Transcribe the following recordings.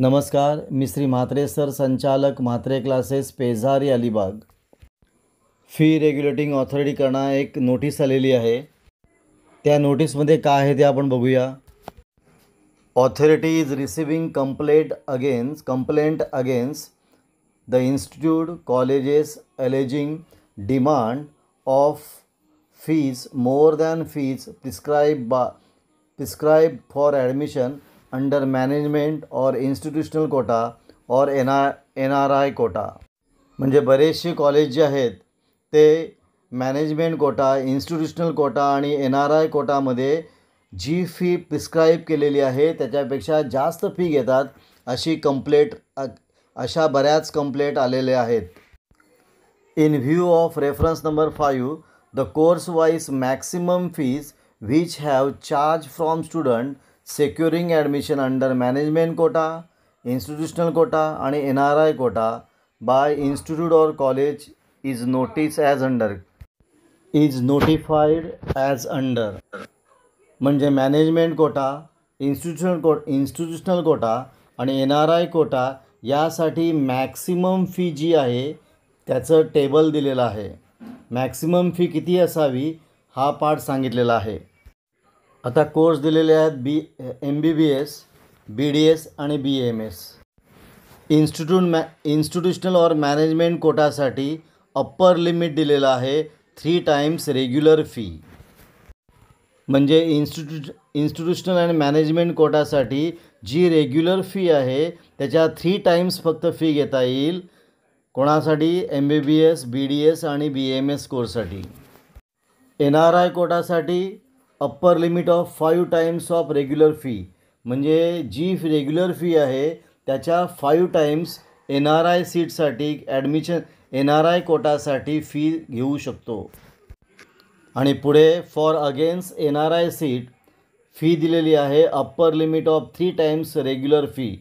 नमस्कार, मी श्री म्हात्रे सर, संचालक Mhatre classes, Pezari, Alibag. Fee regulating ऑथॉरिटीकडनं एक नोटीस आलेली आहे. त्या नोटीसमध्ये काय आहे ते आपण बघूया. Authority is receiving complaint against the institute colleges alleging demand of fees more than fees prescribed for admission under management or institutional quota or NRI quota. म्हणजे बरेचसे कॉलेज जे आहेत ते मॅनेजमेंट कोटा, इन्स्टिट्यूशनल कोटा आणि NRI कोटामध्ये जी fee prescribe केलेली आहे त्याच्यापेक्षा जास्त फी घेतात अशा बऱ्याच कंप्लेंट आलेल्या आहेत. In view of reference number 5, the course-wise maximum fees which have charged from student securing admission under management quota, institutional quota and NRI quota by institute or college is notified as under. म्हणजे management quota, institutional Kota आणि NRI Kota यासाठी maximum fee जी आहे त्याचं table दिलेलं आहे. Maximum fee किती असावी हा पार्ट सांगितलेला आहे. आता कोर्स दिलेले आहेत MBBS, BDS आणि BAMS. इन्स्टिट्यूशनल और मॅनेजमेंट कोटासाठी अप्पर लिमिट दिलेलं आहे 3 टाइम्स रेग्युलर फी. म्हणजे इन्स्टिट्यूशनल आणि मॅनेजमेंट कोटासाठी जी रेग्युलर फी आहे त्याच्या 3 टाइम्स फक्त फी घेता येईल. कोणासाठी? MBBS, BDS आणि BAMS कोर्ससाठी. NRI कोटासाठी upper limit of 5 times of regular fee. म्हणजे जी रेग्युलर फी आहे त्याच्या 5 टाइम्स NRI सीटसाठी NRI कोटासाठी फी घेऊ शकतो. आणि पुढे for against NRI seat fee दिलेली आहे upper limit of 3 times regular fee.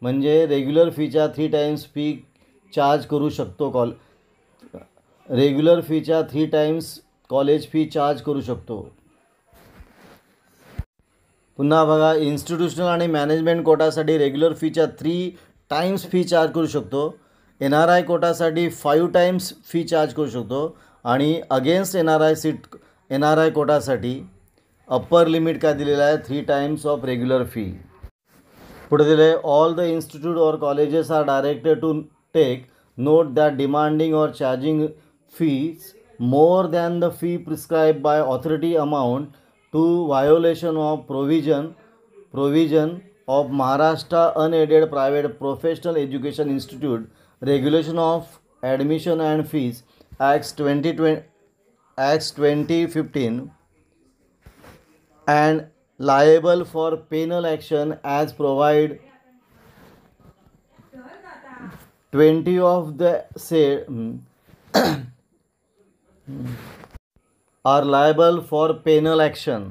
म्हणजे रेग्युलर फीच्या 3 टाइम्स फी चार्ज करू शकतो. रेग्युलर फीच्या 3 टाइम्स कॉलेज फी चार्ज करू शकतो. पुन्हा बघा, इन्स्टिट्यूशनल आणि मॅनेजमेंट कोटासाठी रेग्युलर फीच्या 3 टाइम्स फी चार्ज करू शकतो. NRI कोटासाठी 5 टाइम्स फी चार्ज करू शकतो. आणि अगेन्स्ट NRI कोटासाठी अप्पर लिमिट काय दिलेलं आहे 3 टाइम्स ऑफ रेग्युलर फी. पुढे दिले ऑल द इन्स्टिट्यूट और colleges are directed to take note that demanding or charging fees more than the fee prescribed by authority amount to violation of provision of Maharashtra Unaided Private Professional Education Institute Regulation of Admission and Fees Acts 2015 and liable for penal action as provided 20 of the said are liable for penal action.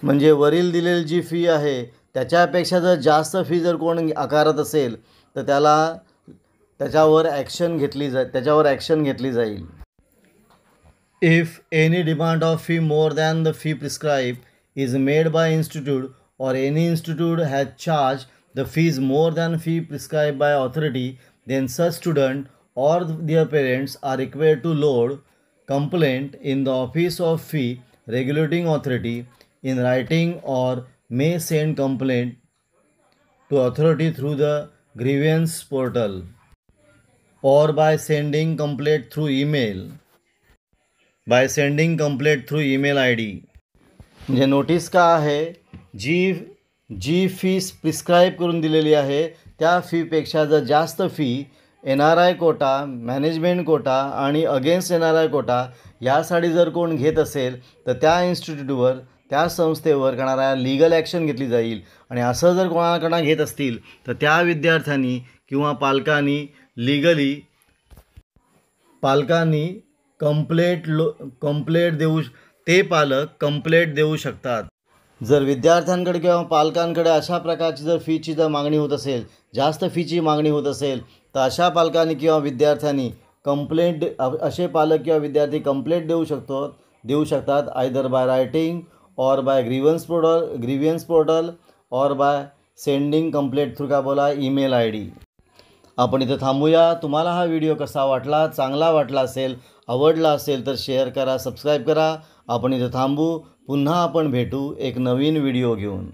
म्हणजे वरील दिलेली जी fee आहे त्याच्यापेक्षा जर जास्त fee जर कोण आकारत असेल तर त्याच्यावर ॲक्शन घेतली जाईल. If any demand of fee more than the fee prescribe is made by institute or any institute has charge the fees more than fee prescribe by authority, then such student or their parents are required to lodge complaint in the office of fee regulating authority in writing or may send complaint to authority through the grievance portal or by sending complaint through email ID. म्हणजे notice का आहे, जी fees prescribe करून दिलेली आहे त्या फीपेक्षा जर जास्त fee NRI quota, management quota आणि अगेन्स्ट NRI कोटा यासाठी जर कोण घेत असेल तर त्या इन्स्टिट्यूटवर, त्या संस्थेवर करणाऱ्या लीगल ॲक्शन घेतली जाईल. आणि असं जर कोणाकडनं घेत असतील तर त्या विद्यार्थ्यांनी किंवा पालकांनी कंप्लेंट देऊ शकतात. जर विद्यार्थ्यांकडे किंवा पालकांकडे अशा प्रकारची जर फीची जर मागणी होत असेल, जास्त फीची मागणी होत असेल तर अशा पालकांनी किंवा विद्यार्थ्यांनी असे पालक किंवा विद्यार्थी कंप्लेंट देऊ शकतात आयदर बाय रायटिंग और बाय ग्रीव्हन्स पोर्टल और बाय सेंडिंग कंप्लेंट थ्रू का बोला ईमेल ID. आपण इथं थांबूया. तुम्हाला हा व्हिडिओ कसा वाटला, चांगला वाटला असेल, आवडला असेल तर शेअर करा, सबस्क्राईब करा. आपण इथं थांबू. पुन्हा आपण भेटू एक नवीन व्हिडिओ घेऊन.